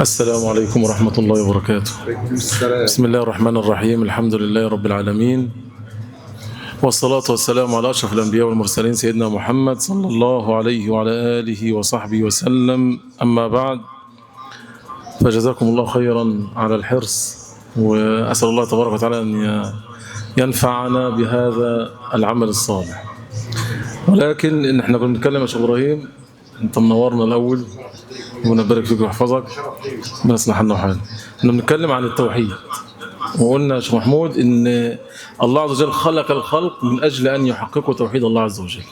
السلام عليكم ورحمة الله وبركاته. السلام. بسم الله الرحمن الرحيم. الحمد لله رب العالمين، والصلاة والسلام على أشرف الأنبياء والمرسلين سيدنا محمد صلى الله عليه وعلى آله وصحبه وسلم. أما بعد، فجزاكم الله خيرا على الحرص، وأسأل الله تبارك وتعالى أن ينفعنا بهذا العمل الصالح. ولكن إن احنا كنا بنتكلم يا شيخ إبراهيم، أنت منورنا الأول، ربنا يبارك فيك ويحفظك، ربنا يصلح لنا حالنا. كنا بنتكلم عن التوحيد، وقلنا يا شيخ محمود ان الله عز وجل خلق الخلق من اجل ان يحققوا توحيد الله عز وجل،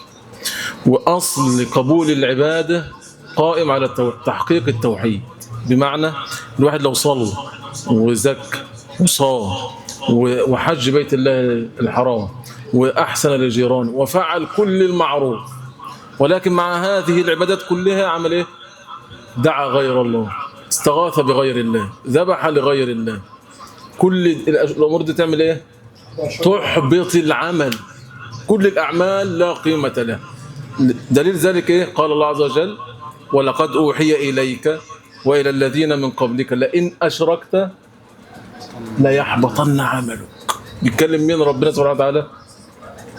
واصل قبول العباده قائم على تحقيق التوحيد. بمعنى الواحد لو صلى وزكى وصام وحج بيت الله الحرام واحسن للجيران وفعل كل المعروف، ولكن مع هذه العبادات كلها عمل ايه؟ دعا غير الله، استغاث بغير الله، ذبح لغير الله. كل الامور دي تعمل ايه؟ تحبط العمل. كل الاعمال لا قيمه لها. دليل ذلك ايه؟ قال الله عز وجل: ولقد اوحي اليك والى الذين من قبلك لئن اشركت ليحبطن عملك. بيتكلم مين؟ ربنا سبحانه وتعالى،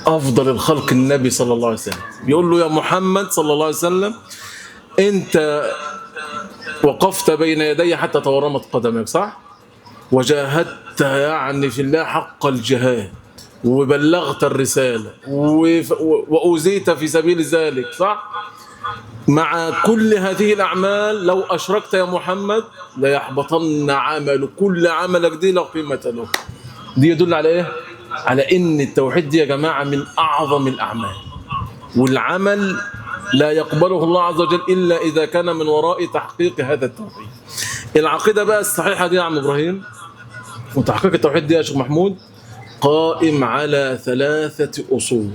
افضل الخلق النبي صلى الله عليه وسلم، بيقول له: يا محمد صلى الله عليه وسلم، انت وقفت بين يدي حتى تورمت قدمك، صح؟ وجاهدت يعني في الله حق الجهاد، وبلغت الرسالة، وأوذيت في سبيل ذلك، صح؟ مع كل هذه الأعمال لو أشركت يا محمد ليحبطن عمل، كل عملك دي لا قيمة له. دي يدل على إيه؟ على إن التوحيد دي يا جماعة من أعظم الأعمال، والعمل لا يقبله الله عز وجل إلا إذا كان من وراء تحقيق هذا التوحيد. العقيدة بقى الصحيحة دي يا عم إبراهيم، وتحقيق التوحيد دي يا شيخ محمود، قائم على 3 أصول.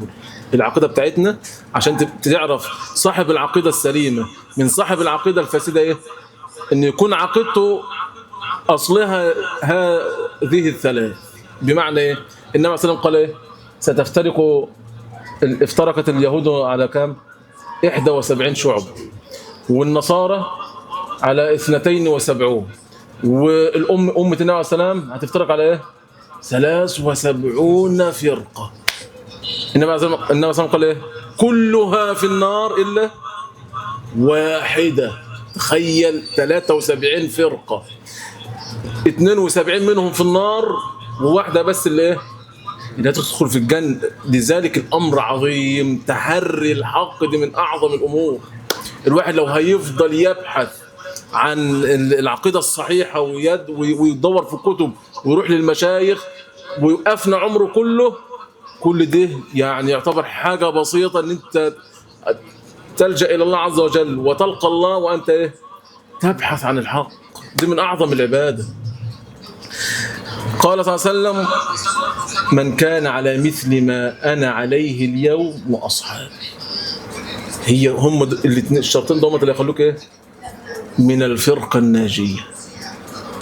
العقيدة بتاعتنا عشان تعرف صاحب العقيدة السليمة من صاحب العقيدة الفاسدة إيه؟ إن يكون عقيدته أصلها هذه 3. بمعنى إيه؟ النبي صلى الله عليه وسلم قال إيه؟ افترقت اليهود على كام؟ 71 شعب، والنصارى على 72، والأمة النبي عليه السلام هتفترق على إيه؟ 73 فرقة. النبي عليه السلام قال إيه؟ كلها في النار إلا واحدة. تخيل، 73 فرقة، 72 منهم في النار وواحدة بس اللي إيه؟ اللي تدخل في الجنة. لذلك الأمر عظيم، تحري الحق دي من أعظم الأمور. الواحد لو هيفضل يبحث عن العقيدة الصحيحة ويدور في كتب ويروح للمشايخ ويقفنا عمره كله، كل ده يعني يعتبر حاجة بسيطة ان انت تلجأ الى الله عز وجل وتلقى الله وانت ايه؟ تبحث عن الحق. دي من اعظم العبادة. قال صلى الله عليه وسلم: من كان على مثل ما انا عليه اليوم واصحابي. هم الاثنين الشرطين دوما اللي يخلوك ايه؟ من الفرقة الناجية،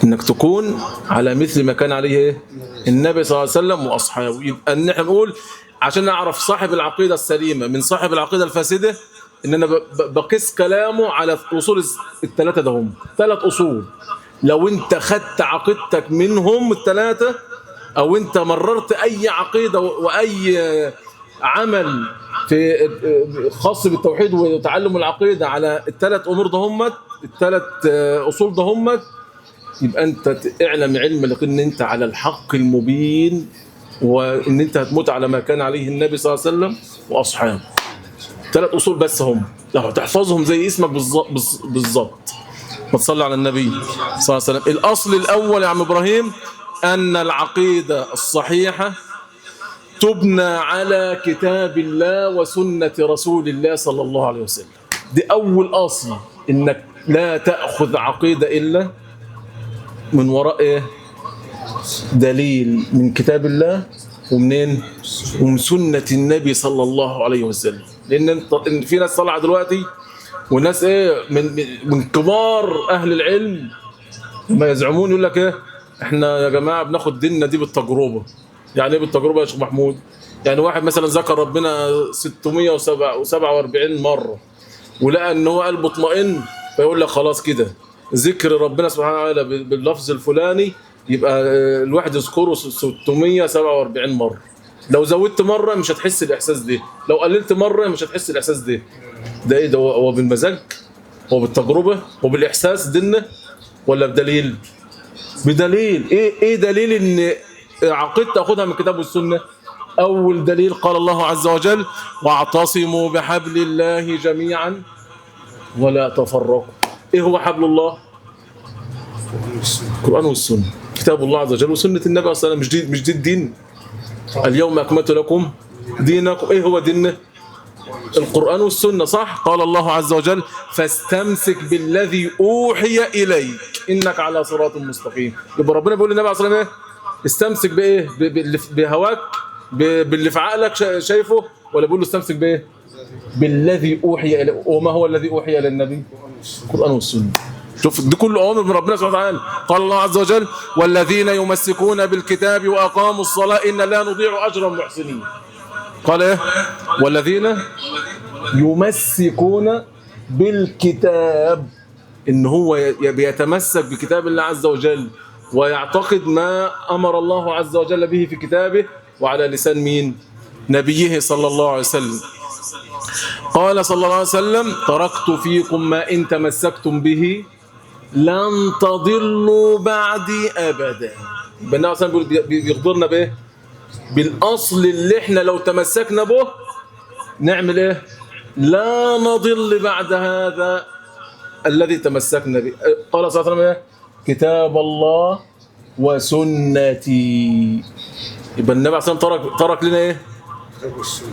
انك تكون على مثل ما كان عليه ايه؟ النبي صلى الله عليه وسلم واصحابه. يبقى ان احنا نقول عشان نعرف صاحب العقيدة السليمة من صاحب العقيدة الفاسدة، ان انا بقيس كلامه على اصول ال3 ده. هم 3 اصول. لو انت خدت عقيدتك منهم ال3، او انت مررت اي عقيدة واي عمل في خاص بالتوحيد وتعلم العقيدة على ال3 امور ده، هم ال3 اصول ده، هم يبقى انت اعلم علم ان انت على الحق المبين، وان انت هتموت على ما كان عليه النبي صلى الله عليه وسلم واصحابه. 3 اصول بس، هم لو هتحفظهم زي اسمك بالظبط. ما تصلي على النبي صلى الله عليه وسلم. الاصل الاول يا عم ابراهيم ان العقيدة الصحيحة تبنى على كتاب الله وسنة رسول الله صلى الله عليه وسلم. دي اول اصل، انك لا تأخذ عقيدة الا من وراء ايه؟ دليل من كتاب الله ومنين؟ ومن سنة النبي صلى الله عليه وسلم. لان في ناس طالعه دلوقتي، وناس ايه من كبار اهل العلم ما يزعمون، يقول لك ايه؟ احنا يا جماعه بناخد ديننا دي بالتجربه. يعني ايه بالتجربه يا شيخ محمود؟ يعني واحد مثلا ذكر ربنا 647 مره ولقى ان هو قلبه اطمئن، فيقول لك خلاص كده ذكر ربنا سبحانه وتعالى باللفظ الفلاني يبقى الواحد يذكره 647 مرة. لو زودت مرة مش هتحس الإحساس ده، لو قللت مرة مش هتحس الإحساس ده. ده إيه ده؟ هو بالمزاج؟ هو بالتجربة؟ هو بالإحساس دينه؟ ولا بدليل؟ بدليل. إيه دليل إن عقيدة تأخذها من الكتاب والسنة؟ أول دليل قال الله عز وجل: واعتصموا بحبل الله جميعا ولا تفرقوا. إيه هو حبل الله؟ القرآن والسنة، كتاب الله عز وجل وسنة النبي صلى الله عليه وسلم. مش دي الدين. اليوم أكملت لكم دينكم. إيه هو ديننا؟ القرآن والسنة، صح؟ قال الله عز وجل: فاستمسك بالذي أوحي إليك إنك على صراط مستقيم. يبقى ربنا بيقول للنبي عليه الصلاة والسلام إيه؟ استمسك بإيه؟ بهواك، باللي في عقلك شايفه، ولا بيقول له استمسك بإيه؟ بالذي أوحي إليك. وما هو الذي أوحي إلى النبي؟ القرآن والسنة. شوف دي كل أوامر من ربنا سبحانه وتعالى. قال الله عز وجل: والذين يمسكون بالكتاب وأقاموا الصلاة إن لا نضيع أجر المحسنين. قال إيه؟ والذين يمسكون بالكتاب، إن هو بيتمسك بكتاب الله عز وجل ويعتقد ما أمر الله عز وجل به في كتابه وعلى لسان مين؟ نبيه صلى الله عليه وسلم. قال صلى الله عليه وسلم: تركت فيكم ما إن تمسكتم به لن تضلوا بعدي أبدا. النبي صلى الله عليه وسلم بيخبرنا بإيه؟ بالأصل اللي احنا لو تمسكنا به نعمل إيه؟ لا نضل بعد هذا الذي تمسكنا به. قال صلى الله عليه وسلم: كتاب الله وسنتي. يبقى النبي صلى الله عليه وسلم ترك لنا إيه؟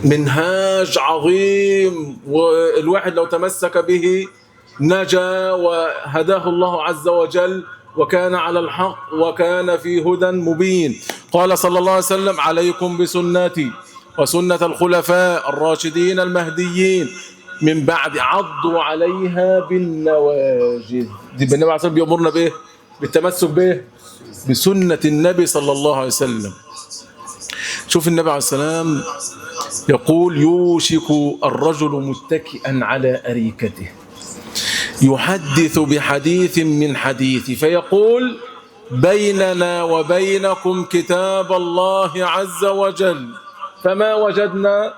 منهاج عظيم، والواحد لو تمسك به نجا وهداه الله عز وجل وكان على الحق وكان في هدى مبين. قال صلى الله عليه وسلم: عليكم بسنتي وسنة الخلفاء الراشدين المهديين من بعد، عضوا عليها بالنواجذ. دي النبي عليه الصلاة والسلام بيأمرنا بإيه؟ بالتمسك بإيه؟ بسنة النبي صلى الله عليه وسلم. شوف النبي عليه السلام يقول: يوشك الرجل متكئا على أريكته يحدث بحديث من حديثي فيقول: بيننا وبينكم كتاب الله عز وجل، فما وجدنا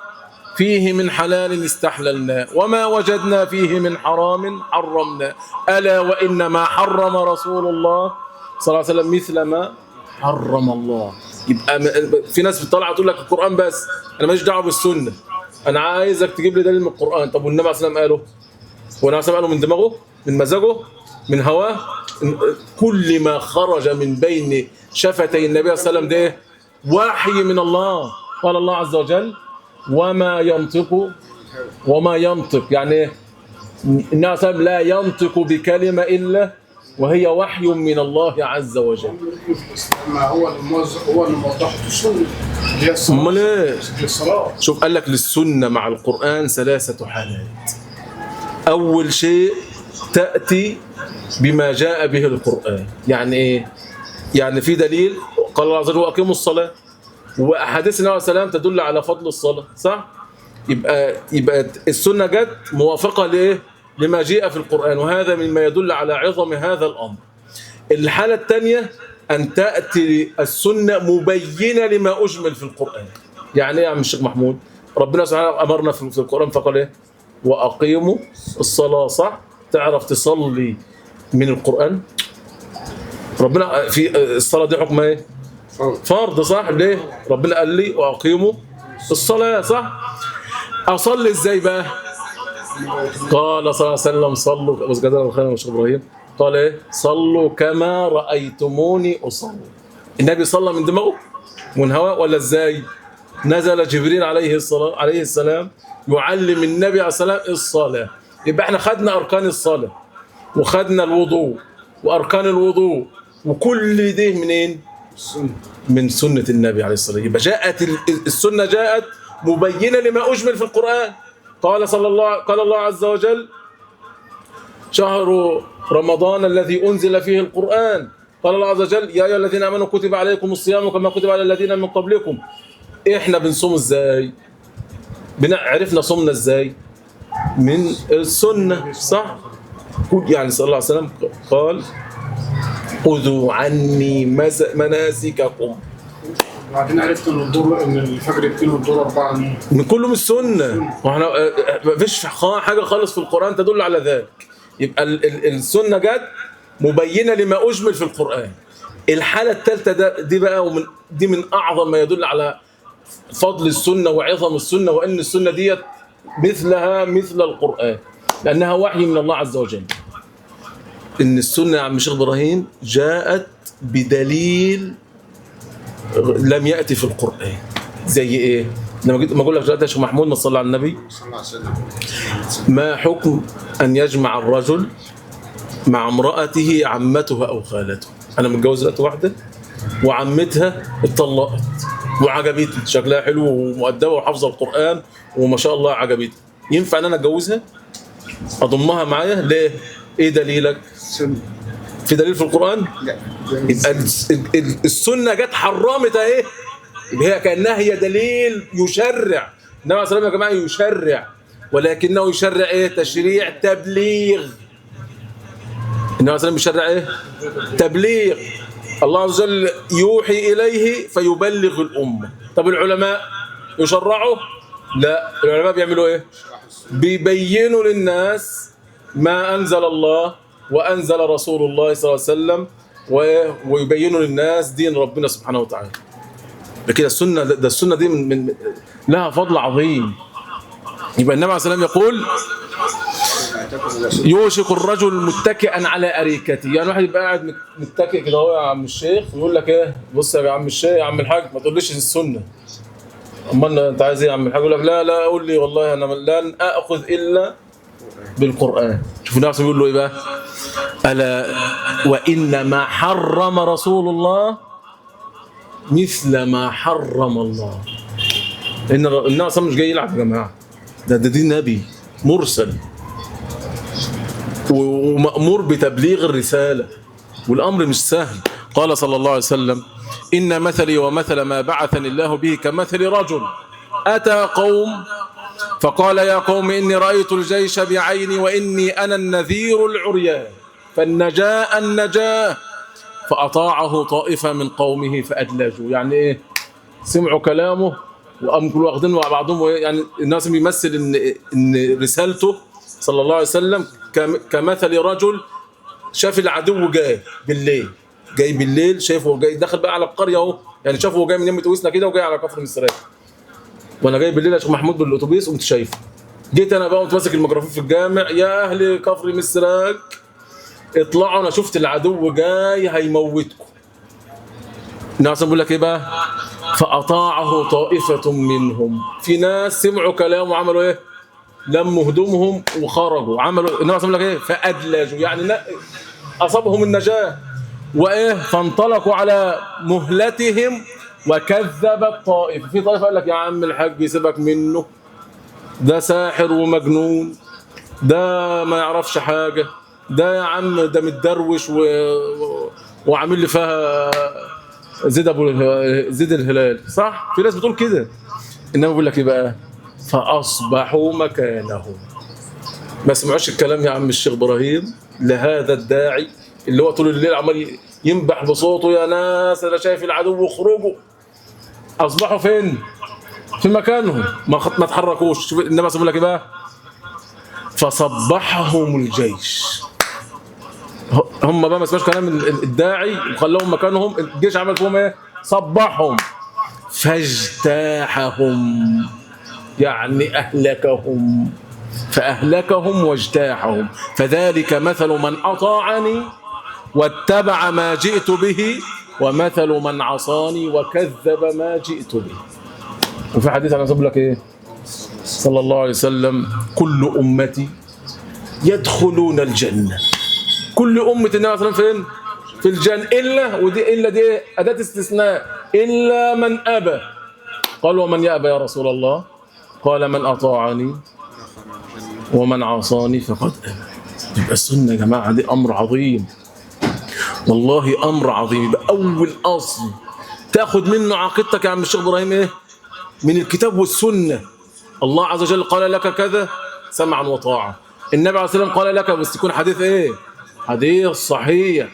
فيه من حلال استحللناه وما وجدنا فيه من حرام حرمناه، ألا وإنما حرم رسول الله صلى الله عليه وسلم مثل ما حرم الله. يبقى في ناس بتطلع تقول لك القرآن بس، أنا ماليش دعوة بالسنة، أنا عايزك تجيب لي دليل من القرآن. طب والنبي عليه الصلاة والسلام قاله؟ والنبي عليه الصلاة والسلام قاله من دماغه؟ من مزاجه؟ من هواه؟ كل ما خرج من بين شفتي النبي صلى الله عليه وسلم ده وحي من الله. قال الله عز وجل: وما ينطق يعني ايه؟ النبي صلى الله عليه وسلم لا ينطق بكلمة إلا وهي وحي من الله عز وجل. هو اللي موضحه السنة اللي هي الصلاة. امال ايه؟ شوف قال لك للسنة مع القرآن 3 حالات. أول شيء تأتي بما جاء به القرآن. يعني ايه؟ يعني في دليل، قال الله عز وجل: وأقيموا الصلاة، وأحاديث النبي صلى الله عليه وسلم تدل على فضل الصلاة، صح؟ يبقى السنة جت موافقة لإيه؟ لما جاء في القرآن، وهذا مما يدل على عظم هذا الأمر. الحالة الثانية أن تأتي السنة مبينة لما أجمل في القرآن. يعني إيه يا عم الشيخ محمود؟ ربنا سبحانه أمرنا في القرآن فقال إيه؟ وأقيموا الصلاة، صح؟ تعرف تصلي من القرآن؟ ربنا في الصلاة دي حكمها إيه؟ فرض، صح؟ ليه؟ ربنا قال لي وأقيموا الصلاة، صح؟ أصلي إزاي بقى؟ قال صلى الله عليه وسلم: صلوا، بس جزاك الله خيرا يا شيخ إبراهيم. قال إيه؟ صلوا كما رأيتموني أصلي. النبي صلى من دماغه من هواء ولا إزاي؟ نزل جبريل عليه السلام يعلم النبي عليه السلام الصلاة. يبقى احنا خدنا أركان الصلاة وخدنا الوضوء وأركان الوضوء، وكل ده منين؟ من سنة النبي عليه الصلاة والسلام. يبقى جاءت السنة جاءت مبينة لما أجمل في القرآن. قال الله عز وجل: شهر رمضان الذي أنزل فيه القرآن. قال الله عز وجل: يا أيها الذين آمنوا كتب عليكم الصيام كما كتب على الذين من قبلكم. إحنا بنصوم إزاي؟ عرفنا صومنا إزاي؟ من السنة، صح؟ يعني صلى الله عليه وسلم قال خذوا عني مناسككم. وبعدين عرفت ان الدور ان الفجر 2 والدور 4 من كله من السنه، واحنا مفيش حاجه خالص في القران تدل على ذلك. يبقى السنه جت مبينه لما اجمل في القران. الحاله الثالثه دي بقى دي من اعظم ما يدل على فضل السنه وعظم السنه، وان السنه ديت مثلها مثل القران لانها وحي من الله عز وجل. ان السنه يا عم الشيخ ابراهيم جاءت بدليل لم ياتي في القران. زي ايه؟ لما اقول لك دلوقتي يا شيخ محمود، ما تصلي على النبي، صلى الله عليه وسلم، ما حكم ان يجمع الرجل مع امراته عمتها او خالته؟ انا متجوز دلوقتي واحده وعمتها اتطلقت وعجبتني، شكلها حلو ومؤدبه وحافظه القران وما شاء الله عجبتني، ينفع ان انا اتجوزها؟ اضمها معايا؟ ليه؟ ايه دليلك؟ سنة. في دليل في القران؟ لا. يبقى السنه جت حرمت اهي، يبقى هي كانها هي دليل يشرع. النبي عليه الصلاه والسلام يا جماعه يشرع، ولكنه يشرع ايه؟ تشريع تبليغ. النبي عليه الصلاه والسلام يشرع ايه؟ تبليغ. الله عز وجل يوحي اليه فيبلغ الامه. طب العلماء يشرعوا؟ لا، العلماء بيعملوا ايه؟ بيبينوا للناس ما انزل الله وانزل رسول الله صلى الله عليه وسلم، ويبينوا للناس دين ربنا سبحانه وتعالى. كده السنه، ده السنه دي من لها فضل عظيم. يبقى النبي عليه الصلاه والسلام يقول يوشك الرجل متكئا على اريكته. يعني واحد يبقى قاعد متكئ كده اهو يا عم الشيخ، ويقول لك ايه؟ بص يا عم الشيخ، يا عم الحاج، ما تقوليش السنه. امال انت عايز ايه يا عم الحاج؟ يقول لك لا لا، قول لي والله انا لن اخذ الا بالقران. شوف النبي بيقول له ايه بقى؟ الا وانما حرم رسول الله مثل ما حرم الله. ان الناس مش جاي يلعب يا جماعه، ده نبي مرسل ومأمور بتبليغ الرساله، والامر مش سهل. قال صلى الله عليه وسلم ان مثلي ومثل ما بعثني الله به كمثل رجل اتى قوم فقال يا قوم إني رأيت الجيش بعيني وإني أنا النذير العريان النجاة فأطاعه طائفة من قومه فأدلجوا. يعني إيه؟ سمعوا كلامه وقاموا كل واخدين مع بعضهم. يعني الناس بيمثل إن رسالته صلى الله عليه وسلم كمثل رجل شاف العدو جاي بالليل، شايفه جاي داخل بقى على القرية أهو، يعني شافه جاي من يم تويسنا كده وجاي على كفر مصرية. وانا جاي بالليل يا شيخ محمود بالاتوبيس قمت شايفه، جيت انا بقى قمت ماسك الميكروفون في الجامع، يا اهل كفر مسراج اطلعوا انا شفت العدو جاي هيموتكم. الناس بيقول لك ايه بقى؟ فاطاعه طائفه منهم. في ناس سمعوا كلامه وعملوا ايه؟ لموا هدومهم وخرجوا، عملوا الناس بيقول لك ايه؟ فادلجوا، يعني اصابهم النجاه وايه؟ فانطلقوا على مهلتهم. وكذبت طائفه، في طائفه قال لك يا عم الحاج سيبك منه، ده ساحر ومجنون، ده ما يعرفش حاجه، ده يا عم ده متدروش وعامل لي فيها زيد الهلال، صح؟ في ناس بتقول كده. انما بيقول لك ايه بقى؟ فاصبحوا مكانهم. ما سمعوش الكلام يا عم الشيخ ابراهيم لهذا الداعي اللي هو طول الليل عمال ينبح بصوته يا ناس انا شايف العدو اخرجوا. اصبحوا فين؟ في مكانهم، ما تحركوش. شوف النبي بيقول لك ايه بقى؟ فصبحهم الجيش. هم بقى ما سمعوش كلام الداعي وخلوهم مكانهم، الجيش عمل فيهم ايه؟ صبحهم فاجتاحهم، يعني اهلكهم، فاهلكهم واجتاحهم. فذلك مثل من اطاعني واتبع ما جئت به ومثل من عصاني وكذب ما جئت به. وفي حديث عن يقول لك ايه صلى الله عليه وسلم؟ كل امتي يدخلون الجنه. كل امه النبي صلى الله عليه وسلم فين؟ في الجنه، الا ودي الا دي اداه استثناء، الا من ابى. قال ومن يأبى يا رسول الله؟ قال من اطاعني ومن عصاني فقد ابى. يبقى السنه يا جماعه دي امر عظيم، والله امر عظيم. يبقى اول اصل تاخد منه عقيدتك يا عم الشيخ ابراهيم ايه؟ من الكتاب والسنه. الله عز وجل قال لك كذا سمعا وطاعه، النبي عليه الصلاة والسلام قال لك، بس يكون حديث ايه؟ حديث صحيح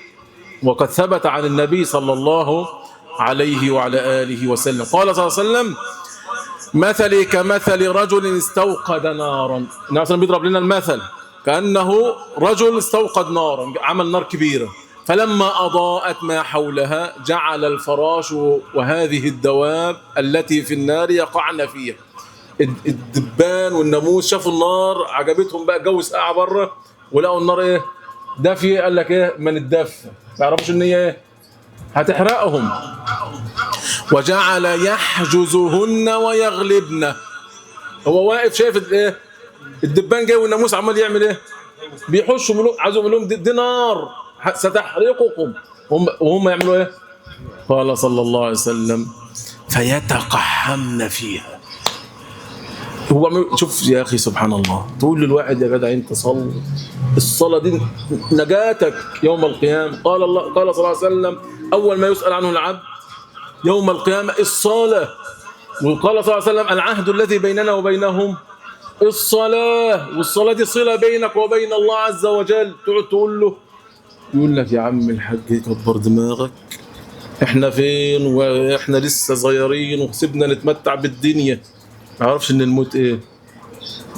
وقد ثبت عن النبي صلى الله عليه وعلى آله وسلم. قال صلى الله عليه وسلم: مثلي كمثل رجل استوقد نارا. النبي صلى الله عليه وسلم بيضرب لنا المثل كأنه رجل استوقد نارا، عمل نار كبيرة، فلما أضاءت ما حولها جعل الفراش وهذه الدواب التي في النار يقعن فيها. الدبان والناموس شافوا النار عجبتهم، بقى الجو ساقع بره ولقوا النار ايه؟ دافيه. قال لك ايه؟ ما نتدفى، ما يعرفوش ان هي ايه؟ هتحرقهم. وجعل يحجزهن ويغلبن. هو واقف شايف الايه؟ الدبان جاي والناموس عمال يعمل ايه؟ بيحشوا ملوك، عايزهم لهم دي نار ستحرقكم، وهم يعملوا ايه؟ قال صلى الله عليه وسلم: فيتقحمن فيها. هو شوف يا اخي سبحان الله، تقول للواحد يا جدع انت صل، الصلاه دي نجاتك يوم القيامه. قال صلى الله عليه وسلم: اول ما يسال عنه العبد يوم القيامه الصلاه. وقال صلى الله عليه وسلم: العهد الذي بيننا وبينهم الصلاه. والصلاه دي صله بينك وبين الله عز وجل. تقعد تقول له، يقول لك: يا عم الحاج كبر دماغك، احنا فين واحنا لسه صغيرين وسيبنا نتمتع بالدنيا. ما يعرفش ان الموت ايه؟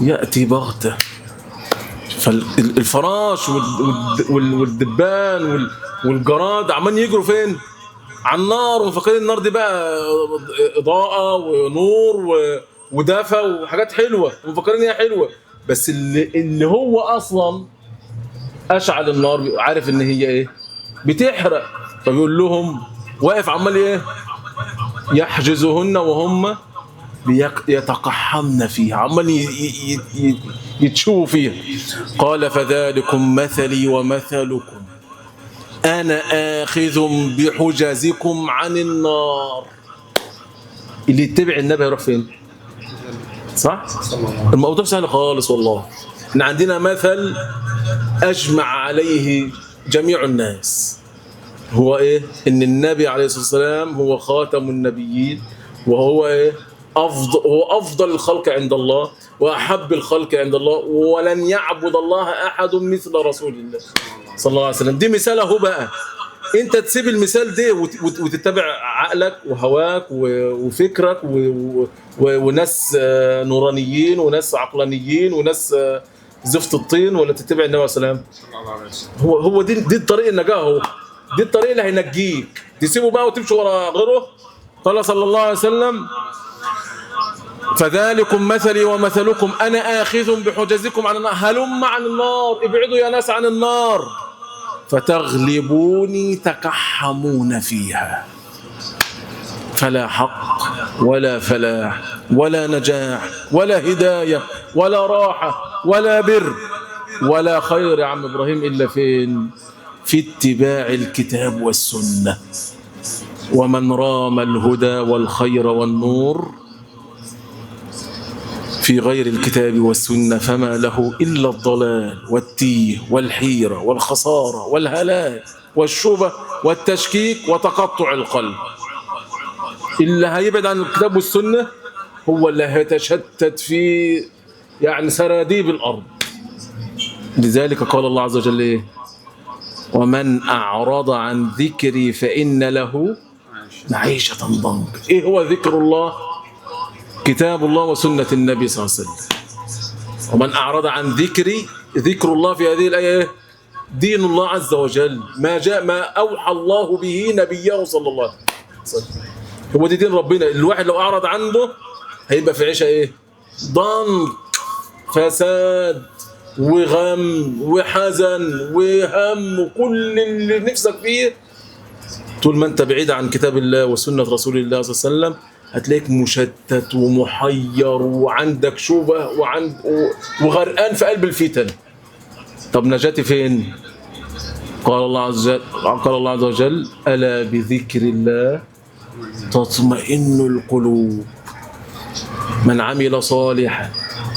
ياتي بغته. فالفراش والدبان والجراد عمال يجروا فين؟ على النار، ومفكرين النار دي بقى اضاءه ونور ودفى وحاجات حلوه، ومفكرين هي حلوه. بس اللي هو اصلا اشعل النار عارف ان هي ايه؟ بتحرق. فبيقول لهم واقف عمال ايه؟ يحجزهن وهم يتقحمن فيها، عمال يتشووا فيها. قال: فذلكم مثلي ومثلكم، أنا آخذ بحجزكم عن النار. اللي يتبع النبي يروح فين؟ صح؟ الموضوع سهل خالص والله. احنا عندنا مثل أجمع عليه جميع الناس، هو إيه؟ إن النبي عليه الصلاة والسلام هو خاتم النبيين، وهو إيه؟ هو أفضل الخلق عند الله وأحب الخلق عند الله، ولن يعبد الله أحد مثل رسول الله صلى الله عليه وسلم. دي مثاله بقى. أنت تسيب المثال ده وتتبع عقلك وهواك وفكرك وناس نورانيين وناس عقلانيين وناس زفت الطين، ولا تتبع النبي صلى الله عليه وسلم؟ هو دي الطريق النجاة، هو دي الطريق اللي هينجيك. تسيبه بقى وتمشي ورا غيره. قال صلى الله عليه وسلم: فذلكم مثلي ومثلكم، أنا آخذ بحجزكم عن النار، هلم عن النار، ابعدوا يا ناس عن النار، فتغلبوني تقحمون فيها، فلا حق ولا فلاح ولا نجاح ولا هداية ولا راحة ولا بر ولا خير يا عم إبراهيم إلا فين؟ في اتباع الكتاب والسنة. ومن رام الهدى والخير والنور في غير الكتاب والسنة فما له إلا الضلال والتيه والحيرة والخسارة والهلاك والشبه والتشكيك وتقطع القلب. اللي هيبعد عن الكتاب والسنة هو اللي هيتشتت في يعني سراديب الأرض. لذلك قال الله عز وجل إيه؟ ومن أعرض عن ذكري فإن له معيشة ضنكا. إيه هو ذكر الله؟ كتاب الله وسنة النبي صلى الله عليه وسلم. ومن أعرض عن ذكري، ذكر الله في هذه الآية دين الله عز وجل، ما أوحى الله به نبيه صلى الله عليه وسلم. هو دي دين ربنا. الواحد لو أعرض عنده هيبقى في عيشة إيه؟ ضنك، فساد وغم وحزن وهم وكل اللي نفسك فيه. طول ما أنت بعيد عن كتاب الله وسنة رسول الله صلى الله عليه وسلم هتلاقيك مشتت ومحير وعندك شبه وغرقان في قلب الفتن. طب نجاتي فين؟ قال الله عز وجل: ألا بذكر الله تطمئن القلوب. من عمل صالحا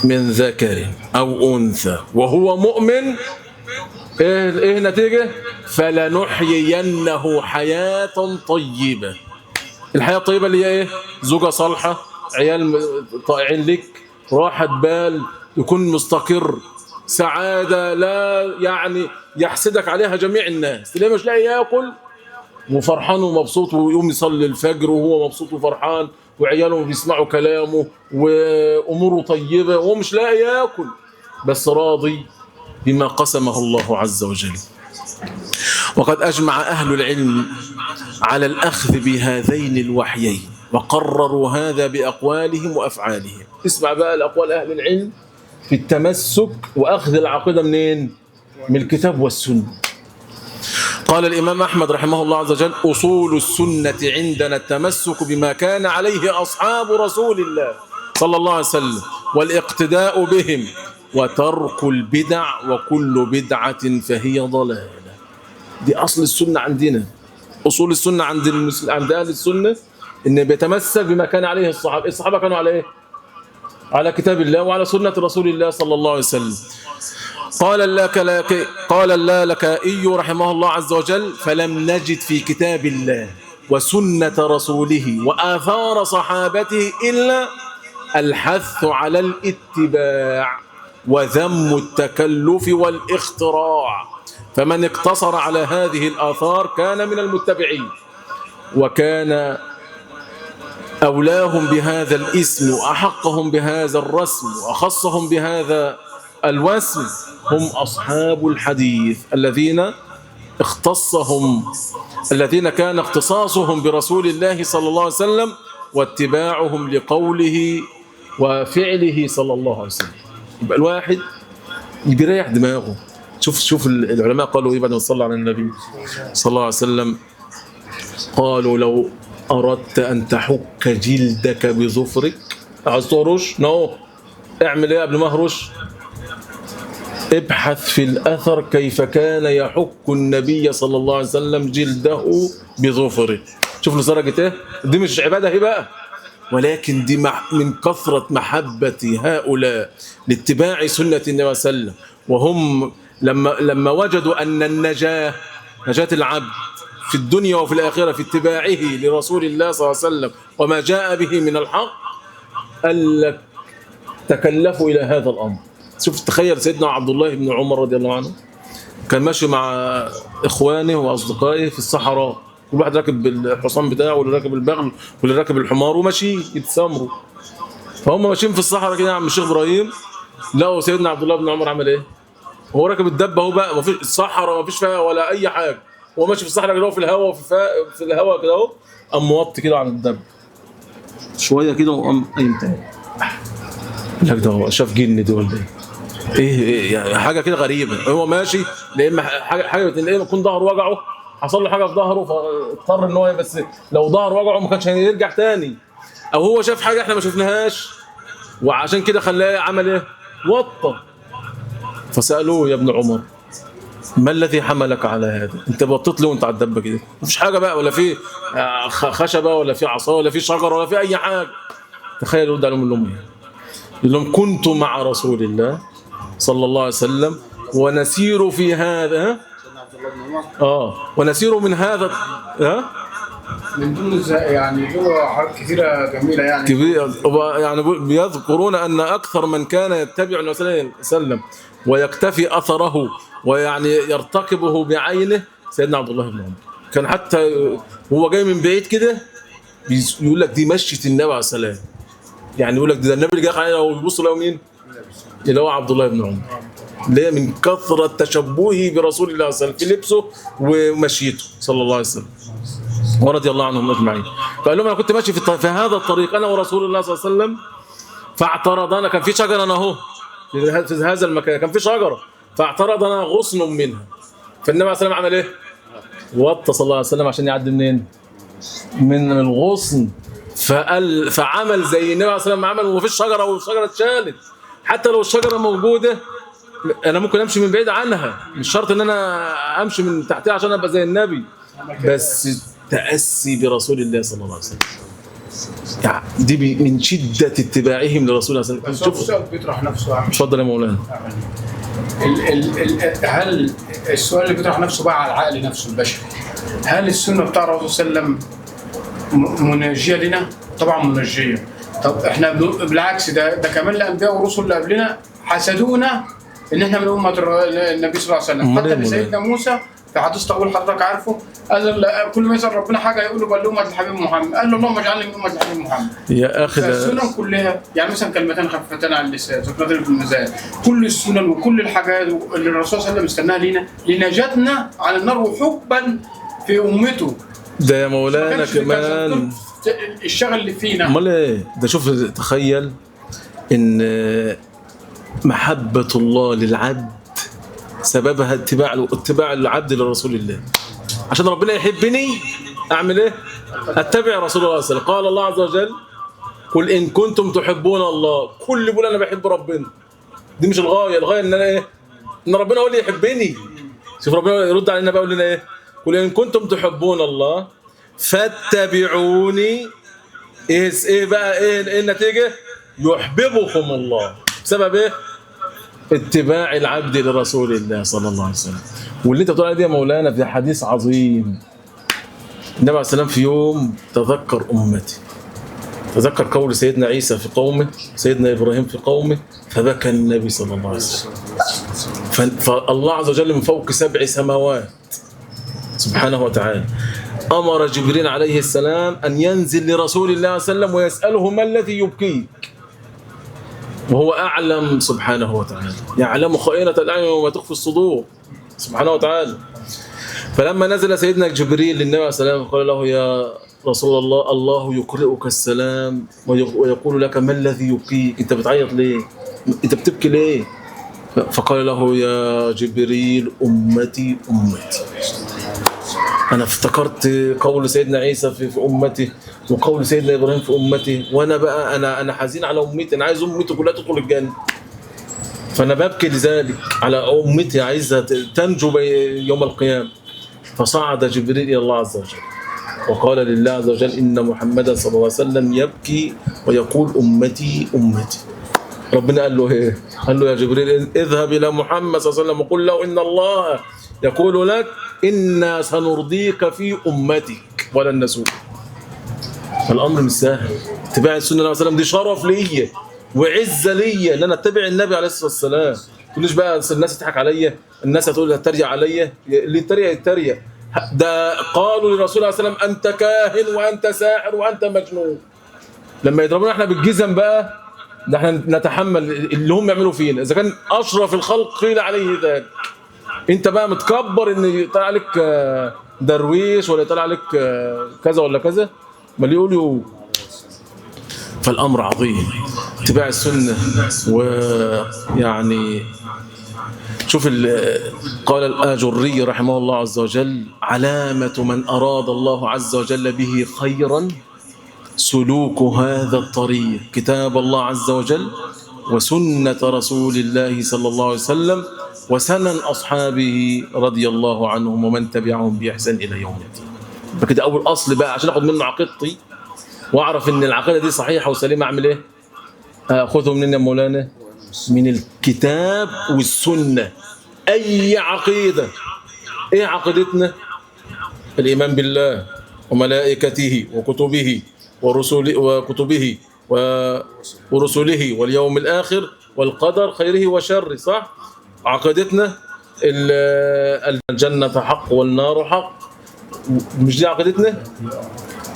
من ذكر أو أنثى وهو مؤمن، إيه النتيجة؟ فلنحيينه حياة طيبة. الحياة الطيبة اللي هي إيه؟ زوجة صالحة، عيال طائعين لك، راحة بال، يكون مستقر، سعادة لا يعني يحسدك عليها جميع الناس، تلاقيه مش لاقي ياكل وفرحان ومبسوط، ويقوم يصلي الفجر وهو مبسوط وفرحان، وعياله بيسمعوا كلامه وأموره طيبة، وهو مش لاقي ياكل بس راضي بما قسمه الله عز وجل. وقد أجمع أهل العلم على الأخذ بهذين الوحيين وقرروا هذا بأقوالهم وأفعالهم. اسمع بقى الأقوال أهل العلم في التمسك وأخذ العقيدة منين؟ من الكتاب والسنة. قال الإمام أحمد رحمه الله عز وجل: أصول السنة عندنا التمسك بما كان عليه أصحاب رسول الله صلى الله عليه وسلم والاقتداء بهم وترك البدع وكل بدعة فهي ضلالة. دي أصل السنة عندنا. أصول السنة عند أهل السنة إن بيتمسك بما كان عليه الصحابة. الصحابة كانوا على إيه؟ على كتاب الله وعلى سنة رسول الله صلى الله عليه وسلم. قال اللالكائي رحمه الله عز وجل: فلم نجد في كتاب الله وسنة رسوله وآثار صحابته إلا الحث على الاتباع وذم التكلف والاختراع، فمن اقتصر على هذه الآثار كان من المتبعين، وكان أولاهم بهذا الاسم وأحقهم بهذا الرسم وأخصهم بهذا الوسم هم أصحاب الحديث الذين كان اختصاصهم برسول الله صلى الله عليه وسلم واتباعهم لقوله وفعله صلى الله عليه وسلم. يبقى الواحد يريح دماغه. شوف العلماء قالوا ايه بعد ما صلى على النبي صلى الله عليه وسلم؟ قالوا: لو أردت أن تحك جلدك بظفرك، عايز تهرش؟ اعمل ايه قبل ما اهرش؟ ابحث في الأثر كيف كان يحك النبي صلى الله عليه وسلم جلده بظفره. شوف لدرجة ايه؟ دي مش عبادة هي بقى، ولكن دي من كثرة محبة هؤلاء لاتباع سنة النبي صلى الله عليه وسلم، وهم لما وجدوا أن نجاة العبد في الدنيا وفي الآخرة في اتباعه لرسول الله صلى الله عليه وسلم وما جاء به من الحق، قال لك تكلفوا إلى هذا الأمر. شوف تخيل سيدنا عبد الله بن عمر رضي الله عنه كان ماشي مع إخوانه وأصدقائه في الصحراء، كل واحد راكب الحصان بتاعه واللي راكب البغل واللي راكب الحمار وماشي يتسامروا. فهم ماشيين في الصحراء كده يا عم الشيخ إبراهيم، لقوا سيدنا عبد الله بن عمر عمل إيه؟ هو راكب الدبة اهو بقى، مفيش الصحراء مفيش فيها ولا أي حاجة، هو ماشي في الصحراء كده في الهواء في الهواء كده اهو، قام موطي كده عن الدب شويه كده وقام قايم تاني. لك ده هو شاف جن دي ولا ايه؟ يعني حاجه كده غريبه. هو ماشي لما حاجه يكون ظهره وجعه، حصل له حاجه في ظهره فاضطر ان هو، بس لو ظهر وجعه ما كانش هيرجع تاني، او هو شاف حاجه احنا ما شفناهاش وعشان كده خلاه عمل ايه؟ وطى. فسالوه: يا ابن عمر ما الذي حملك على هذا؟ انت بطيت ليه وانت على الدبه كده؟ مفيش حاجه بقى، ولا في خشبه ولا في عصا ولا في شجره ولا في اي حاجه. تخيل يرد عليهم يقول لهم: كنت مع رسول الله صلى الله عليه وسلم ونسير في هذا ونسير من هذا من ضمن يعني حاجات كثيره جميله يعني يعني بيذكرون ان اكثر من كان يتبع النبي صلى الله عليه وسلم ويكتفي اثره ويعني يرتقبه بعينه سيدنا عبد الله بن عمر. كان حتى هو جاي من بعيد كده يقول لك دي مشية النبي عليه السلام، يعني يقول لك ده النبي اللي جاي علينا ويبص له مين؟ اللي هو عبد الله بن عمر. ليه؟ من كثرة تشبهه برسول الله صلى الله عليه وسلم في لبسه ومشيته صلى الله عليه وسلم ورضي الله عنهم اجمعين. فقال لهم: انا كنت ماشي في هذا الطريق انا ورسول الله صلى الله عليه وسلم فاعترضنا، كان في شجره انا اهو في هذا المكان كان في شجره فاعترضنا غصن منها، فالنبي عليه الصلاه والسلام عمل ايه؟ وطى صلى الله عليه وسلم عشان يعدي منين؟ من الغصن. فعمل زي النبي عليه الصلاه والسلام عمل، ومفيش شجره والشجره اتشالت. حتى لو الشجره موجوده انا ممكن امشي من بعيد عنها، مش شرط ان انا امشي من تحتها عشان ابقى زي النبي، بس تاسي برسول الله صلى الله عليه وسلم. يعني دي من شده اتباعهم لرسول الله صلى الله عليه وسلم. السؤال بيطرح نفسه. اتفضل يا مولانا. هل السؤال اللي بيطرح نفسه بقى على العقل نفسه البشري، هل السنه بتاع الرسول صلى الله عليه وسلم مناجيه لنا؟ طبعا مناجيه. طب احنا بالعكس ده كمان الانبياء والرسل اللي قبلنا حسدونا ان احنا من امه النبي صلى الله عليه وسلم. حتى سيدنا موسى في حديث طويل حضرتك عارفه، قال كل ما يسال ربنا حاجه يقول له بل امه الحبيب محمد، قال له اللهم اجعلني من امه الحبيب محمد. يا اخي السنن كلها يعني مثلا كلمتان خفيفتان على اللسان ذكرتين في الميزان، كل السنن وكل الحاجات اللي الرسول صلى الله عليه وسلم استناها لينا لنجاتنا عن النار وحبا في امته. ده يا مولانا كمان الشغل اللي فينا. امال ايه ده؟ شوف تخيل ان محبة الله للعبد سببها اتباع العبد لرسول الله. عشان ربنا يحبني اعمل ايه؟ اتبع رسول الله صلى الله عليه وسلم. قال الله عز وجل قل ان كنتم تحبون الله، كل بيقول انا بحب ربنا. دي مش الغايه، الغايه ان انا ايه؟ ان ربنا هو اللي يحبني. شوف ربنا يرد علينا بقى يقول لنا ايه؟ قل ان كنتم تحبون الله فاتبعوني. ايه بقى ايه النتيجه؟ يحببكم الله بسبب ايه؟ اتباع العبد لرسول الله صلى الله عليه وسلم. واللي انت بتقول عليه دي يا مولانا في حديث عظيم. النبي عليه السلام في يوم تذكر امتي، تذكر قول سيدنا عيسى في قومه، سيدنا ابراهيم في قومه، فبكى النبي صلى الله عليه وسلم. فالله عز وجل من فوق 7 سماوات سبحانه وتعالى امر جبريل عليه السلام ان ينزل لرسول الله صلى الله عليه وسلم ويساله ما الذي يبكيك، وهو أعلم سبحانه وتعالى، يعلم خائنة الأعين وما تخفي الصدور سبحانه وتعالى. فلما نزل سيدنا جبريل للنبي عليه السلام قال له يا رسول الله الله يقرئك السلام ويقول لك ما الذي يبكيك، أنت بتعيط ليه؟ أنت بتبكي ليه؟ فقال له يا جبريل أمتي أمتي. أنا افتكرت قول سيدنا عيسى في أمته وقول سيدنا إبراهيم في أمته، وأنا بقى أنا حزين على أمتي، أنا عايز أمتي كلها تدخل الجنة، فأنا ببكي لذلك على أمتي، عايزها تنجو يوم القيامة. فصعد جبريل إلى الله عز وجل وقال لله عز وجل إن محمدا صلى الله عليه وسلم يبكي ويقول أمتي أمتي. ربنا قال له إيه؟ قال له يا جبريل اذهب إلى محمد صلى الله عليه وسلم وقل له إن الله يقول لك إنا سنرضيك في أمتك ولن نسوء. الأمر مش سهل. اتباع السنة عليه وسلم دي شرف ليا وعزة ليا ان انا اتبع النبي عليه الصلاة والسلام. ما تقوليش بقى الناس تضحك عليا، الناس هتقول هتريق عليا، اللي يتريق يتريق. ده قالوا للرسول عليه الصلاة والسلام انت كاهن وانت ساحر وانت مجنون. لما يضربونا احنا بالجزم بقى ده احنا نتحمل اللي هم يعملوا فينا. اذا كان اشرف الخلق قيل عليه ذلك، انت بقى متكبر ان يطلع عليك درويش ولا يطلع عليك كذا ولا كذا، ما اللي يقولوا. فالامر عظيم اتباع السنه. ويعني شوف قال الآجري رحمه الله عز وجل علامة من أراد الله عز وجل به خيرا سلوك هذا الطريق، كتاب الله عز وجل وسنة رسول الله صلى الله عليه وسلم وسنن أصحابه رضي الله عنهم ومن تبعهم بإحسان إلى يوم الدين. فكده أول أصل بقى عشان أخذ منه عقيدتي وأعرف إن العقيدة دي صحيحة وسليمة. أعمل إيه؟ أخذه منين يا مولانا؟ من الكتاب والسنة. أي عقيدة. إيه عقيدتنا؟ الإيمان بالله وملائكته وكتبه ورسله واليوم الآخر والقدر خيره وشره، صح؟ عقيدتنا الجنة حق والنار حق. مش دي عقيدتنا؟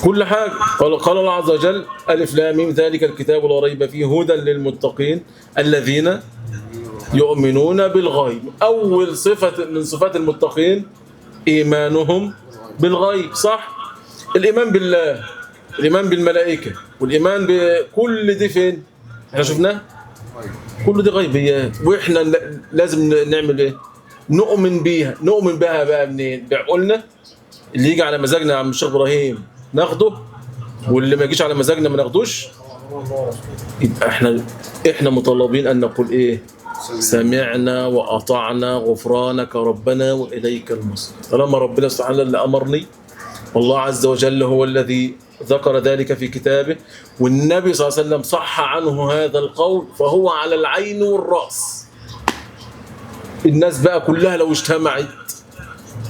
كل حاجة. قال الله عز وجل ألف لام ميم ذلك الكتاب لا ريب فيه هدى للمتقين الذين يؤمنون بالغيب. أول صفة من صفات المتقين إيمانهم بالغيب، صح؟ الإيمان بالله، الإيمان بالملائكة، والإيمان بكل دي فين؟ احنا شفناه؟ كل دي غيبيات، وإحنا لازم نعمل إيه؟ نؤمن بيها. نؤمن بها بقى منين؟ بعقولنا اللي يجي على مزاجنا يا عم الشيخ إبراهيم ناخده، واللي ما يجيش على مزاجنا ما ناخدوش. يبقى احنا مطالبين ان نقول ايه؟ سمعنا واطعنا غفرانك ربنا واليك المصير. طالما ربنا سبحانه اللي امرني والله عز وجل هو الذي ذكر ذلك في كتابه والنبي صلى الله عليه وسلم صح عنه هذا القول، فهو على العين والراس. الناس بقى كلها لو اجتمعت،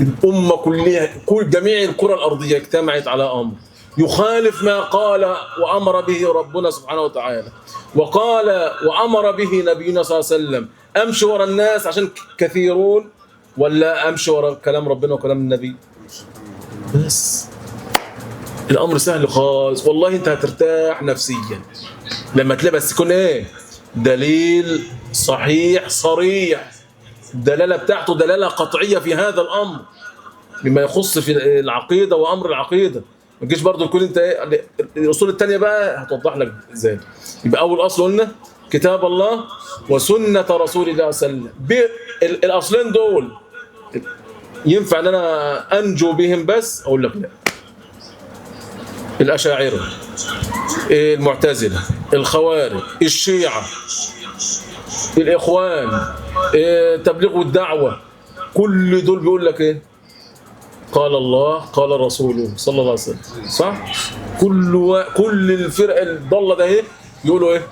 الامه كلها، جميع الكره الارضيه اجتمعت على امر يخالف ما قال وأمر به ربنا سبحانه وتعالى وقال وأمر به نبينا صلى الله عليه وسلم امشي ورا الناس عشان كثيرون، ولا امشي ورا كلام ربنا وكلام النبي؟ بس الامر سهل خالص والله. انت هترتاح نفسيا لما تلاقي بس يكون ايه؟ دليل صحيح صريح، الدلاله بتاعته دلاله قطعيه في هذا الامر بما يخص في العقيده وامر العقيده. ما تجيش برضه تكون انت ايه الاصول الثانيه بقى هتوضح لك ازاي. يبقى اول اصل قلنا كتاب الله وسنه رسول الله صلى الله عليه وسلم. الاصلين دول ينفع ان انا انجو بهم؟ بس اقول لك لا. الاشاعره، المعتزله، الخوارج، الشيعه، الاخوان، تبليغ والدعوه، كل دول بيقول لك ايه؟ قال الله قال رسوله صلى الله عليه وسلم. صح؟ كل الفرق الضاله ده ايه يقولوا ايه؟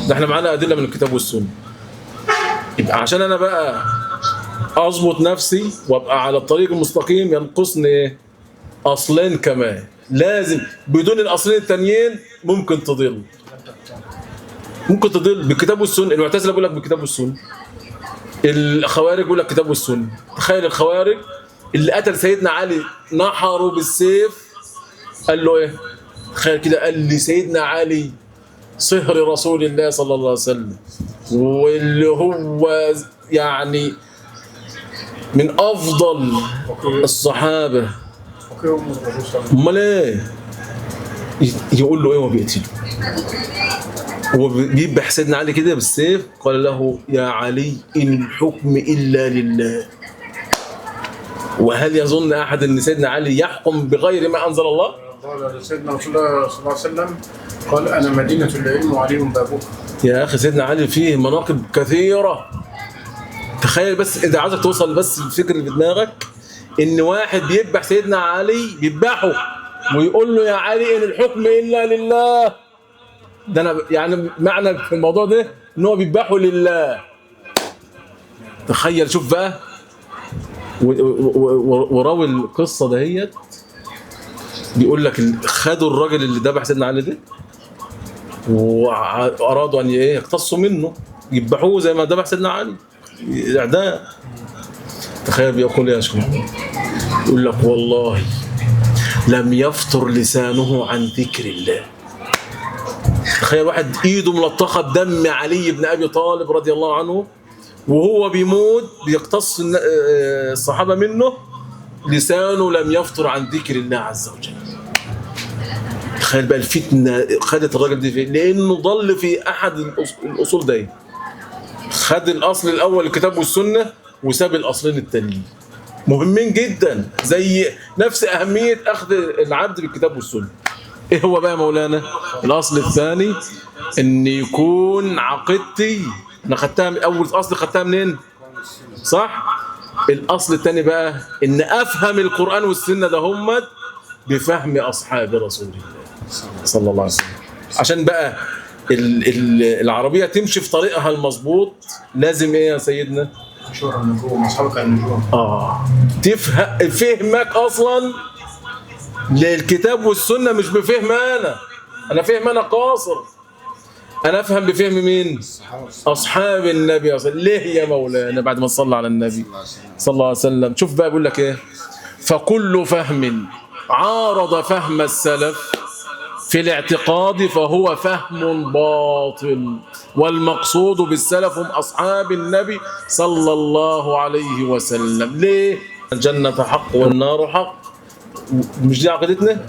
ده احنا معانا ادله من الكتاب والسنه. يبقى عشان انا بقى اظبط نفسي وابقى على الطريق المستقيم ينقصني ايه؟ اصلين كمان. لازم بدون الاصلين التانيين ممكن تضل. ممكن تضل بالكتاب والسنه. المعتزله بيقول لك بالكتاب والسنه، الخوارج بيقول لك كتاب والسنه. تخيل الخوارج اللي قتل سيدنا علي نحره بالسيف، قال له ايه؟ تخيل كده، قال لي سيدنا علي صهر رسول الله صلى الله عليه وسلم، واللي هو يعني من افضل الصحابه. امال ايه؟ يقول له ايه وبيقتله؟ هو بيذبح سيدنا علي كده بالسيف. قال له يا علي ان الحكم الا لله. وهل يظن احد ان سيدنا علي يحكم بغير ما انزل الله؟ قال سيدنا رسول الله صلى الله عليه وسلم قال انا مدينه العلم وعلي بابها. يا اخي سيدنا علي فيه مناقب كثيره. تخيل بس، انت عايزك توصل بس الفكر اللي في دماغك ان واحد بيذبح سيدنا علي، بيذبحه ويقول له يا علي ان الحكم الا لله. ده انا يعني معنى في الموضوع ده ان هو بيذبحه لله. تخيل، شوف بقى. وراوي القصه دهيت بيقول لك خدوا الراجل اللي ذبح سيدنا علي ده وارادوا ان يقتصوا منه، يذبحوه زي ما ذبح سيدنا علي، اعدام. تخيل بيقول يا شيخ، يقول لك والله لم يفطر لسانه عن ذكر الله. تخيل واحد ايده ملطخه بدم علي بن ابي طالب رضي الله عنه، وهو بيموت بيقتص الصحابه منه، لسانه لم يفطر عن ذكر الله عز وجل. تخيل بقى الفتنه خدت الراجل دي فين؟ لانه ضل في احد الاصول دي. خد الاصل الاول الكتاب والسنه وساب الاصلين التانيين مهمين جدا، زي نفس اهميه اخذ العبد بالكتاب والسنه. ايه هو بقى مولانا؟ الاصل الثاني ان يكون عقيدتي، انا خدتها اول اصل خدتها منين؟ صح؟ الاصل الثاني بقى ان افهم القران والسنه ده هم بفهم اصحاب رسول الله صلى الله عليه وسلم. عشان بقى العربيه تمشي في طريقها المظبوط لازم ايه يا سيدنا؟ مشهور النجوم، اصحابك النجوم. تفهم فهمك اصلا للكتاب والسنه مش بفهم انا فهم انا قاصر. انا افهم بفهم مين؟ اصحاب النبي. ليه يا مولانا؟ بعد ما صلى على النبي صلى الله عليه وسلم. شوف بقى بيقول لك ايه؟ فكل فهم عارض فهم السلف في الاعتقاد فهو فهم باطل، والمقصود بالسلف هم اصحاب النبي صلى الله عليه وسلم. ليه؟ الجنه حق والنار حق. مش دي عقيدتنا؟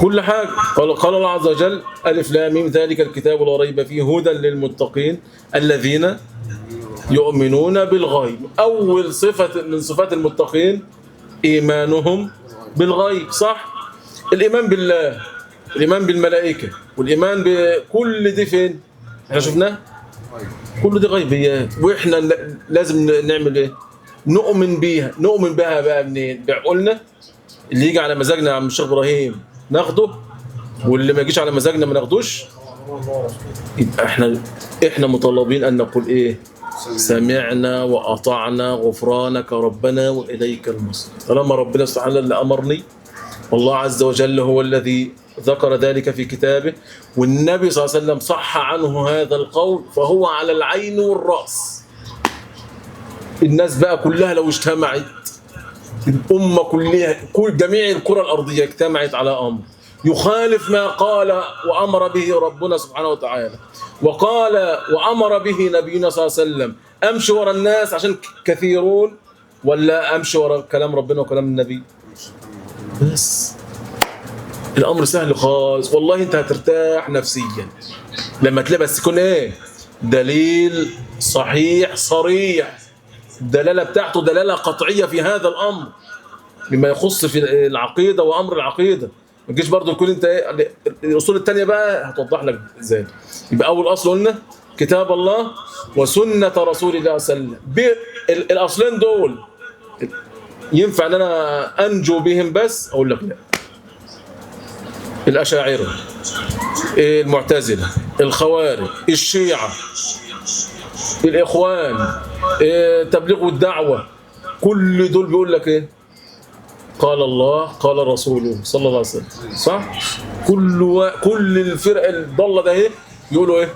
كل حاجة. قال الله عز وجل ألف لام ميم ذلك الكتاب لا ريب فيه هدى للمتقين الذين يؤمنون بالغيب. أول صفة من صفات المتقين إيمانهم بالغيب. صح؟ الإيمان بالله، الإيمان بالملائكة، والإيمان بكل دي فين؟ احنا شفناه؟ كل دي غيبيات، وإحنا لازم نعمل إيه؟ نؤمن بيها. نؤمن بها بقى منين؟ بعقولنا اللي يجي على مزاجنا يا عم الشيخ إبراهيم ناخده، واللي ما يجيش على مزاجنا ما ناخدوش. يبقى احنا مطالبين ان نقول ايه؟ سمعنا واطعنا غفرانك ربنا واليك المصير. طالما ربنا سبحانه اللي امرني، والله عز وجل هو الذي ذكر ذلك في كتابه، والنبي صلى الله عليه وسلم صح عنه هذا القول، فهو على العين والرأس. الناس بقى كلها لو اجتمعت، الأمة كلها، كل جميع الكرة الأرضية اجتمعت على أمر يخالف ما قال وأمر به ربنا سبحانه وتعالى، وقال وأمر به نبينا صلى الله عليه وسلم، أمشي ورا الناس عشان كثيرون، ولا أمشي ورا كلام ربنا وكلام النبي؟ بس الأمر سهل خالص، والله أنت هترتاح نفسيا لما تلاقي بس يكون إيه؟ دليل صحيح صريح، الدلالة بتاعته دلالة قطعية في هذا الأمر بما يخص في العقيدة وأمر العقيدة. ما تجيش برضه تكون أنت إيه؟ الأصول التانية بقى هتوضح لك إزاي. يبقى أول أصل قلنا كتاب الله وسنة رسول الله صلى الله عليه وسلم. الأصلين دول ينفع ان انا انجو بهم؟ بس اقول لك لا. الاشاعره، المعتزله، الخوارج، الشيعه، الاخوان، تبليغ والدعوه، كل دول بيقول لك ايه؟ قال الله قال رسوله صلى الله عليه وسلم، صح؟ كل الفرق الضاله ده ايه يقولوا ايه؟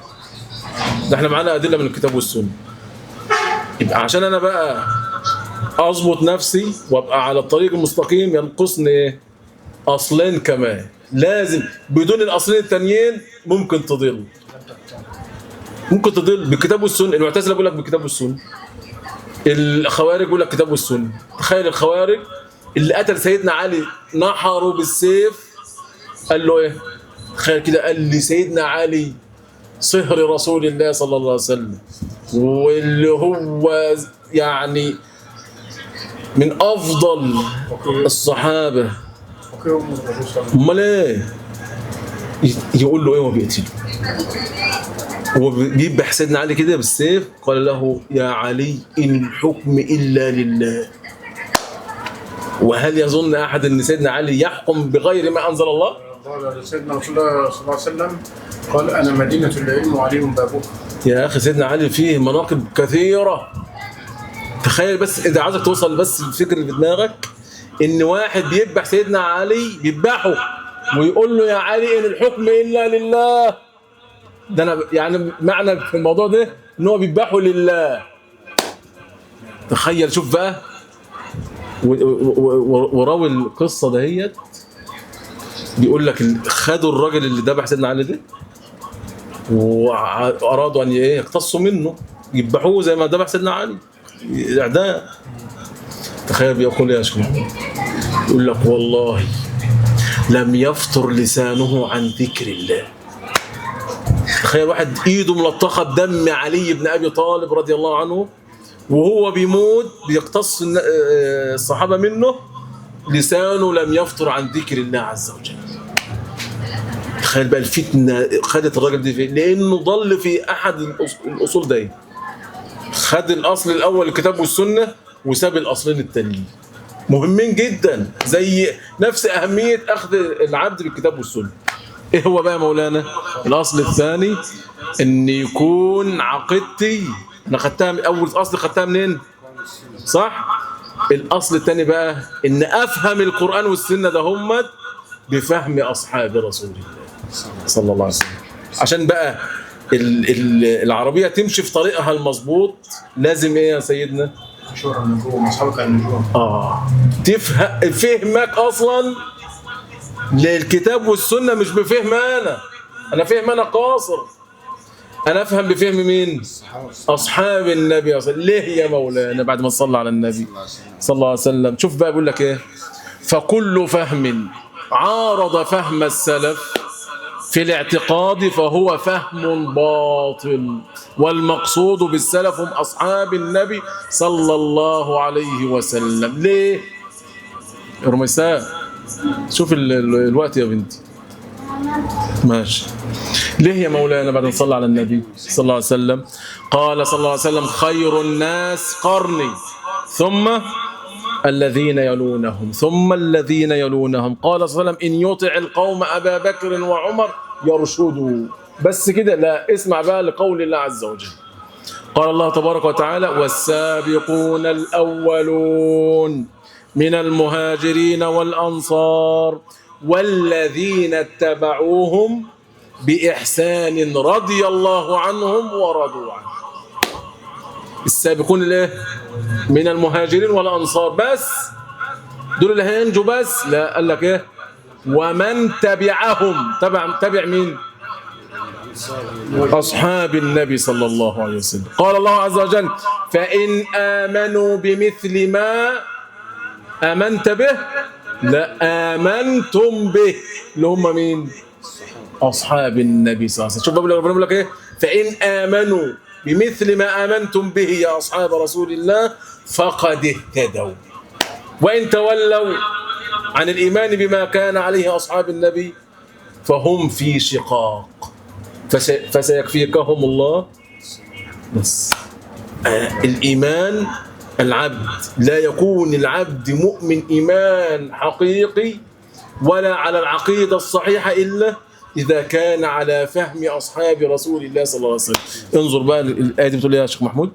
ده احنا معانا ادله من الكتاب والسنه. يبقى عشان انا بقى اضبط نفسي وابقى على الطريق المستقيم ينقصني ايه؟ اصلين كمان. لازم بدون الاصلين التانيين ممكن تضل، ممكن تضل بالكتاب والسنه. المعتزله بيقول لك بالكتاب والسنه، الخوارج بيقول لك كتاب والسنه. تخيل الخوارج اللي قتل سيدنا علي نحره بالسيف، قال له ايه؟ تخيل كده، قال لي سيدنا علي صهر رسول الله صلى الله عليه وسلم، واللي هو يعني من افضل الصحابه. امال ايه؟ يقول له ايه وبيقتله؟ هو بيذبح سيدنا علي كده بالسيف، قال له يا علي ان الحكم الا لله. وهل يظن احد ان سيدنا علي يحكم بغير ما انزل الله؟ قال سيدنا رسول الله صلى الله عليه وسلم قال انا مدينه العلم وعلي بابها. يا اخي سيدنا علي فيه مناقب كثيره. تخيل بس، اذا عايزك توصل بس الفكر اللي في دماغك ان واحد بيذبح سيدنا علي، بيذبحه ويقول له يا علي ان الحكم الا لله. ده انا يعني معنى في الموضوع ده ان هو بيذبحه لله. تخيل، شوف بقى. وراوي القصه دهيت بيقول لك خدوا الراجل اللي ذبح سيدنا علي ده وارادوا ان يقتصوا منه، يذبحوه زي ما ذبح سيدنا علي، اعداء. تخيل بيقول يا شيخ محمود، يقول لك والله لم يفطر لسانه عن ذكر الله. تخيل واحد ايده ملطخه بدم علي بن ابي طالب رضي الله عنه، وهو بيموت بيقتص الصحابه منه، لسانه لم يفطر عن ذكر الله عز وجل. تخيل بقى الفتنه خدت الراجل دي فين؟ لانه ضل في احد الاصول دي. خد الاصل الاول الكتاب والسنه وساب الاصلين التانيين مهمين جدا، زي نفس اهميه اخذ العبد بالكتاب والسنه. ايه هو بقى مولانا؟ الاصل الثاني ان يكون عقيدتي، انا خدتها اول اصل خدتها منين؟ صح؟ الاصل الثاني بقى ان افهم القران والسنه ده هم بفهم اصحاب رسول الله صلى الله عليه وسلم. عشان بقى العربيه تمشي في طريقها المظبوط لازم ايه يا سيدنا؟ مشوار النجوم، اصحابك النجوم. تفهم فهمك اصلا للكتاب والسنه مش بفهم انا فهم انا قاصر. انا افهم بفهم مين؟ اصحاب النبي. ليه يا مولانا؟ بعد ما صلى على النبي صلى الله عليه وسلم. شوف بقى بيقول لك ايه؟ فكل فهم عارض فهم السلف في الاعتقاد فهو فهم باطل، والمقصود بالسلف هم اصحاب النبي صلى الله عليه وسلم. ليه؟ رميساء شوف الوقت يا بنتي. ماشي. ليه يا مولانا بعد ما صلى على النبي صلى الله عليه وسلم؟ قال صلى الله عليه وسلم خير الناس قرني ثم الذين يلونهم ثم الذين يلونهم. قال صلى الله عليه وسلم إن يطع القوم أبا بكر وعمر يرشدوا. بس كده؟ لا، اسمع بقى لقول الله عز وجل. قال الله تبارك وتعالى والسابقون الأولون من المهاجرين والأنصار والذين اتبعوهم بإحسان رضي الله عنهم ورضوا عنه. السابقون الايه؟ من المهاجرين والأنصار بس، دول اللي هينجوا بس؟ لا، قال لك ايه؟ ومن تبعهم، تبع مين؟ أصحاب النبي صلى الله عليه وسلم. قال الله عز وجل: فإن آمنوا بمثل ما آمنت به لا آمنتم به، اللي هم مين؟ أصحاب النبي صلى الله عليه وسلم. شوف ربنا بيقول لك إيه؟ فإن آمنوا بمثل ما آمنتم به يا أصحاب رسول الله فقد اهتدوا، وإن تولوا عن الإيمان بما كان عليه أصحاب النبي فهم في شقاق فسيكفيكهم الله. بس الإيمان، العبد لا يكون العبد مؤمن إيمان حقيقي ولا على العقيدة الصحيحة إلا إذا كان على فهم أصحاب رسول الله صلى الله عليه وسلم. انظر بقى الآية دي بتقول يا شيخ محمود: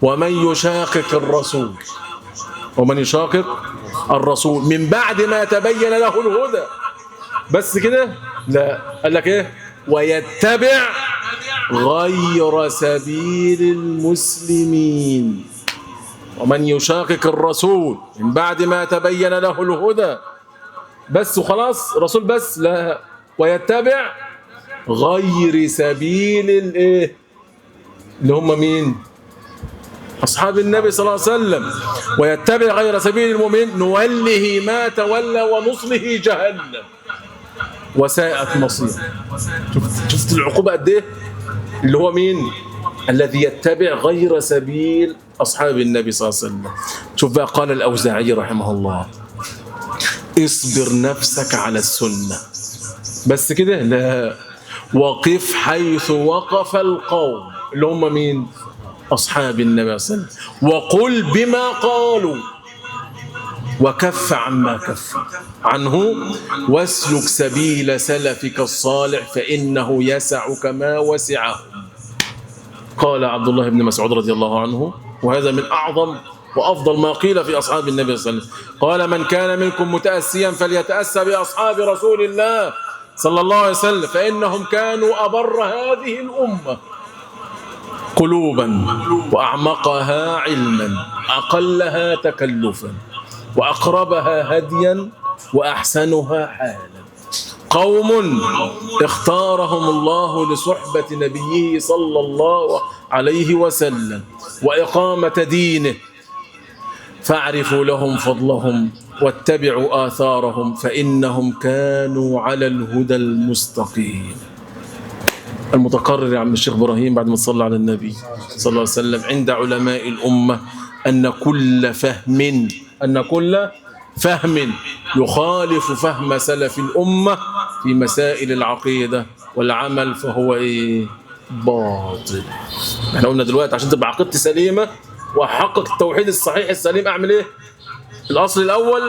ومن يشاقق الرسول، ومن يشاقق الرسول من بعد ما تبين له الهدى. بس كده؟ لا، قال لك ايه؟ ويتبع غير سبيل المسلمين. ومن يشاقق الرسول من بعد ما تبين له الهدى، بس وخلاص رسول بس؟ لا، ويتبع غير سبيل الايه؟ اللي هم مين؟ أصحاب النبي صلى الله عليه وسلم. ويتبع غير سبيل المؤمنين نوله ما تولى ونصله جهنم وساءت مصيره. شفت العقوبة قد ايه؟ اللي هو مين؟ الذي يتبع غير سبيل أصحاب النبي صلى الله عليه وسلم. شوف بقى، قال الأوزاعي رحمه الله: اصبر نفسك على السنة. بس كده؟ لا، وقف حيث وقف القوم، اللي هم مين؟ أصحاب النبي صلى الله عليه وسلم، وقل بما قالوا وكف عما كف عنه، واسلك سبيل سلفك الصالح فإنه يسعك ما وسعه. قال عبد الله بن مسعود رضي الله عنه، وهذا من أعظم وأفضل ما قيل في أصحاب النبي صلى الله عليه وسلم، قال: من كان منكم متأسيا فليتأسى بأصحاب رسول الله صلى الله عليه وسلم فإنهم كانوا أبر هذه الأمة قلوبا وأعمقها علما، أقلها تكلفا وأقربها هديا وأحسنها حالا. قوم اختارهم الله لصحبة نبيه صلى الله عليه وسلم وإقامة دينه، فاعرفوا لهم فضلهم واتبعوا آثارهم فإنهم كانوا على الهدى المستقيم. المتقرر يا عم الشيخ إبراهيم بعد ما صلى على النبي صلى الله عليه وسلم عند علماء الأمة أن كل فهم يخالف فهم سلف الأمة في مسائل العقيدة والعمل فهو باطل. احنا قلنا دلوقتي عشان تبقى عقيدتي سليمة وأحقق التوحيد الصحيح السليم أعمل إيه؟ الأصل الأول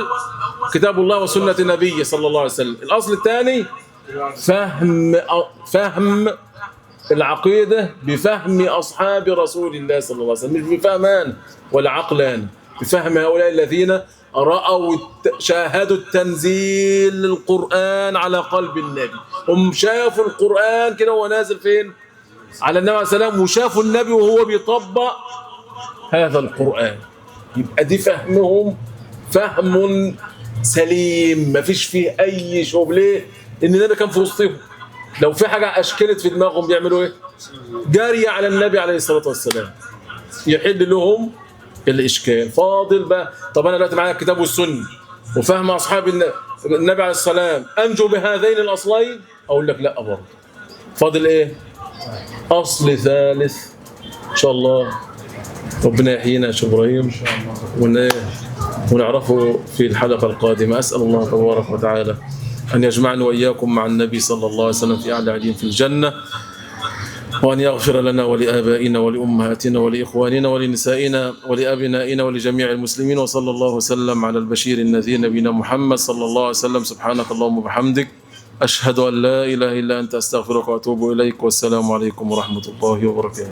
كتاب الله وسنة النبي صلى الله عليه وسلم. الأصل الثاني فهم العقيدة بفهم أصحاب رسول الله صلى الله عليه وسلم، مش بفهمان ولا عقلان، بفهم هؤلاء الذين رأوا شاهدوا التنزيل القرآن على قلب النبي. هم شافوا القرآن كده وهو نازل فين؟ على النبي عليه السلام، وشافوا النبي وهو بيطبق هذا القرآن. يبقى دي فهمهم فهم سليم ما فيش فيه أي شوب. ليه؟ إن النبي كان في وسطهم. لو في حاجة أشكلت في دماغهم بيعملوا إيه؟ جارية على النبي عليه الصلاة والسلام يحل لهم الإشكال. فاضل بقى، طب أنا دلوقتي معايا الكتاب والسنة وفهم أصحاب النبي عليه السلام أنجو بهذين الأصلين؟ أقول لك لا برضه. فاضل إيه؟ أصل ثالث إن شاء الله ربنا يحيينا يا شيخ إبراهيم ونعرفه في الحلقة القادمة. أسأل الله تبارك وتعالى أن يجمعنا وإياكم مع النبي صلى الله عليه وسلم في أعلى عليين في الجنة، وأن يغفر لنا ولآبائنا ولأمهاتنا ولإخواننا ولنسائنا ولأبنائنا ولجميع المسلمين. وصلى الله وسلم على البشير النذير نبينا محمد صلى الله عليه وسلم. سبحانك اللهم وبحمدك أشهد أن لا إله إلا أنت أستغفرك وأتوب إليك، والسلام عليكم ورحمة الله وبركاته.